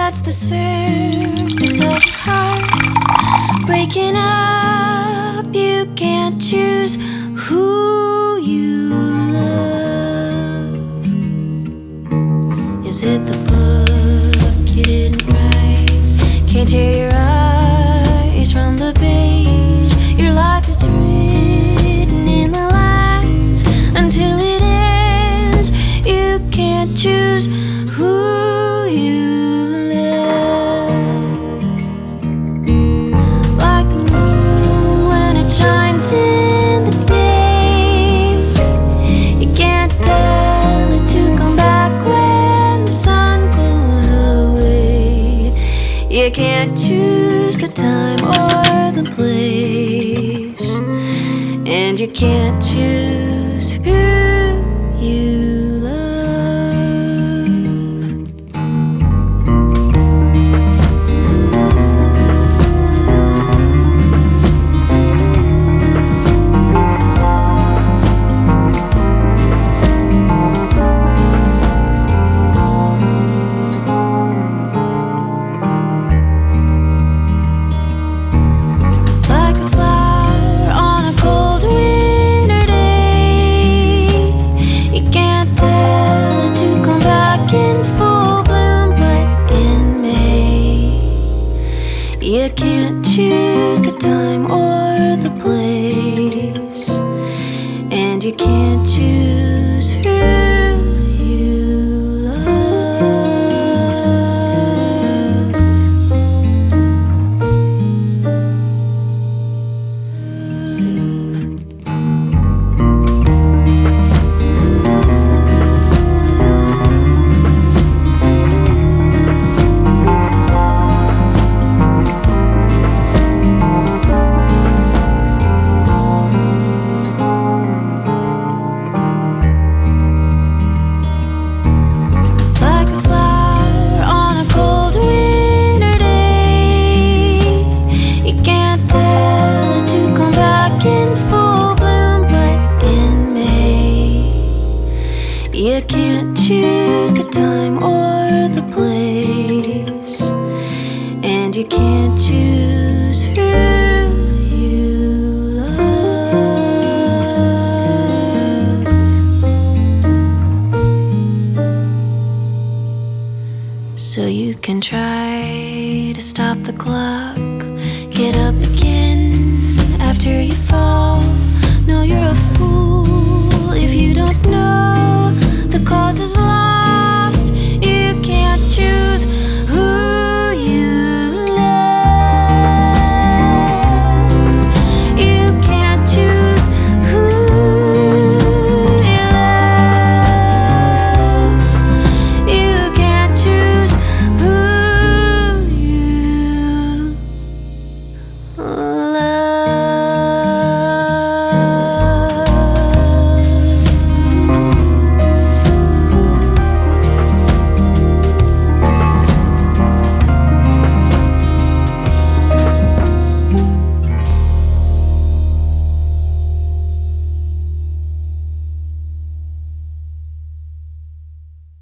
that's the surface of your heart. Breaking up, you can't choose who you love. Is it the book you didn't write? Can't tear your eyes from the page. Your life is written in the lines until it ends. You can't choose who you love. Like the moon when it shines in the day, you can't tell it to come back when the sun goes away. You can't choose the time or the place, and you can't choose who you love. Like a flower on a cold winter day, you can't tell it to come back in full bloom, but in May, you can't choose the time or the place, and you can't choose who you love. Like a flower on a cold winter day, you can't tell it to come back in full bloom, but in May, you can't choose the time or the place, and you can't choose who you love. So you can try to stop the clock, get up again after you fall. No, you're a fool if you don't know the causes